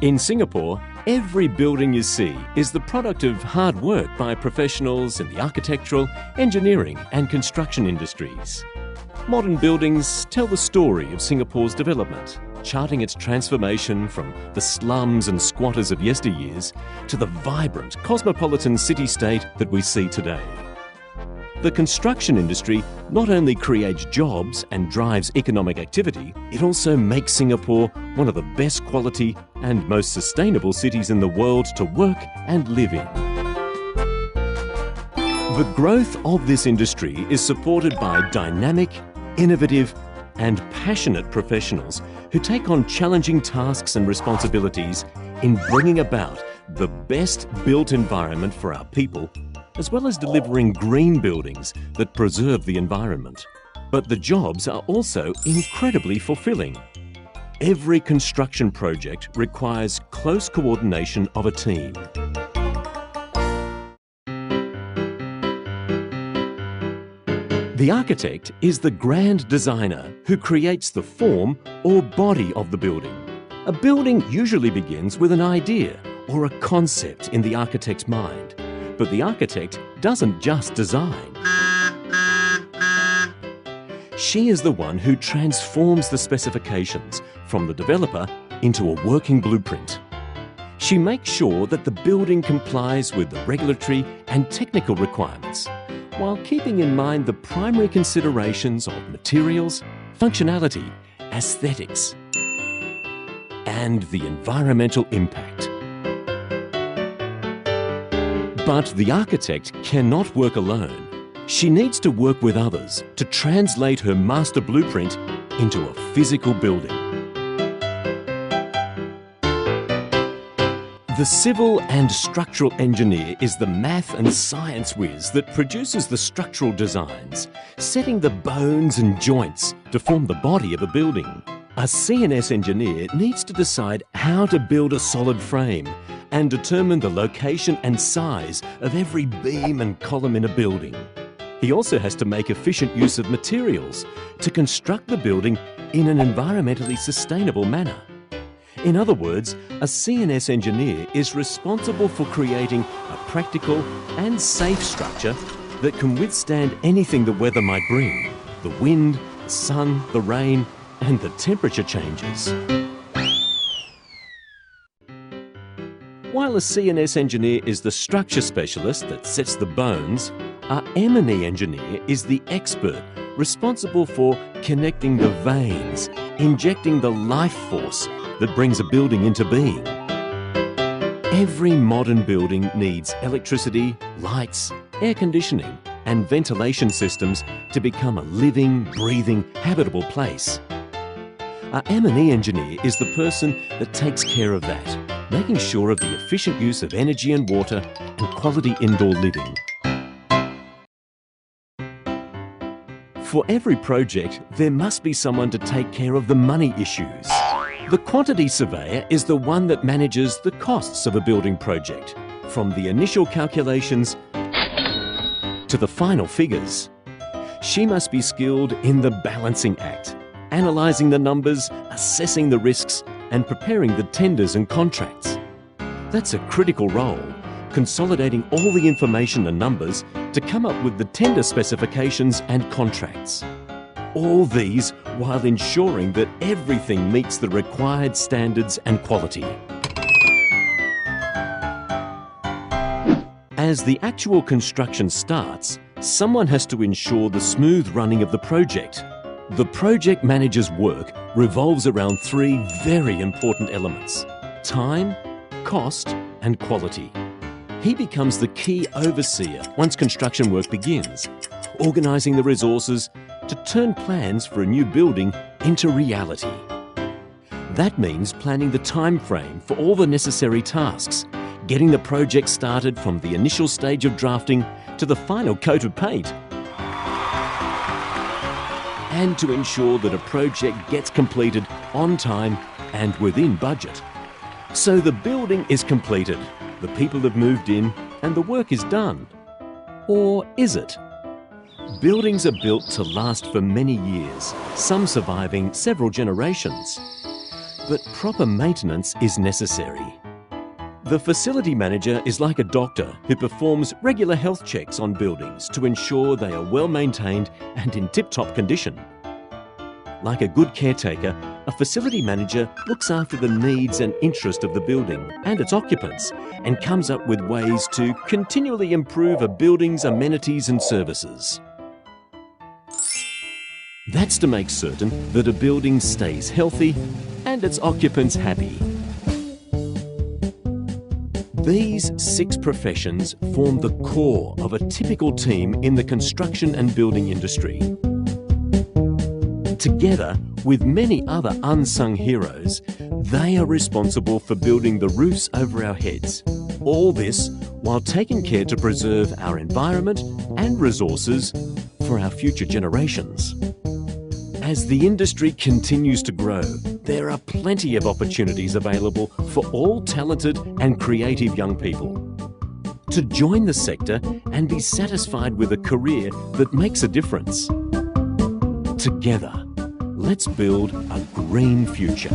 In Singapore, every building you see is the product of hard work by professionals in the architectural, engineering and construction industries. Modern buildings tell the story of Singapore's development, charting its transformation from the slums and squatters of yesteryears to the vibrant, cosmopolitan city-state that we see today. The construction industry not only creates jobs and drives economic activity, it also makes Singapore one of the best quality and most sustainable cities in the world to work and live in. The growth of this industry is supported by dynamic, innovative and passionate professionals who take on challenging tasks and responsibilities in bringing about the best built environment for our people, as well as delivering green buildings that preserve the environment. But the jobs are also incredibly fulfilling. Every construction project requires close coordination of a team. The architect is the grand designer who creates the form or body of the building. A building usually begins with an idea or a concept in the architect's mind. But the architect doesn't just design. She is the one who transforms the specifications from the developer into a working blueprint. She makes sure that the building complies with the regulatory and technical requirements, while keeping in mind the primary considerations of materials, functionality, aesthetics, and the environmental impact. But the architect cannot work alone. She needs to work with others to translate her master blueprint into a physical building. The civil and structural engineer is the math and science whiz that produces the structural designs, setting the bones and joints to form the body of a building. A CNS engineer needs to decide how to build a solid frame and determine the location and size of every beam and column in a building. He also has to make efficient use of materials to construct the building in an environmentally sustainable manner. In other words, a CNS engineer is responsible for creating a practical and safe structure that can withstand anything the weather might bring: the wind, the sun, the rain, and the temperature changes. While a CNS engineer is the structure specialist that sets the bones, our M&E engineer is the expert responsible for connecting the veins, injecting the life force that brings a building into being. Every modern building needs electricity, lights, air conditioning, and ventilation systems to become a living, breathing, habitable place. Our M&E engineer is the person that takes care of that, making sure of the efficient use of energy and water and quality indoor living. For every project, there must be someone to take care of the money issues. The quantity surveyor is the one that manages the costs of a building project, from the initial calculations to the final figures. She must be skilled in the balancing act, analysing the numbers, assessing the risks, and preparing the tenders and contracts. That's a critical role, consolidating all the information and numbers to come up with the tender specifications and contracts. All these while ensuring that everything meets the required standards and quality. As the actual construction starts, someone has to ensure the smooth running of the project. The project manager's work revolves around three very important elements: time, cost, and quality. He becomes the key overseer once construction work begins, organising the resources to turn plans for a new building into reality. That means planning the time frame for all the necessary tasks, getting the project started from the initial stage of drafting to the final coat of paint, and to ensure that a project gets completed on time and within budget. So the building is completed, the people have moved in, and the work is done. Or is it? Buildings are built to last for many years, some surviving several generations. but proper maintenance is necessary. The facility manager is like a doctor who performs regular health checks on buildings to ensure they are well maintained and in tip-top condition. Like a good caretaker, a facility manager looks after the needs and interest of the building and its occupants and comes up with ways to continually improve a building's amenities and services. That's to make certain that a building stays healthy and its occupants happy. These 6 professions form the core of a typical team in the construction and building industry. Together with many other unsung heroes, they are responsible for building the roofs over our heads. All this while taking care to preserve our environment and resources for our future generations. As the industry continues to grow, there are plenty of opportunities available for all talented and creative young people. To join the sector and be satisfied with a career that makes a difference. Together, let's build a green future.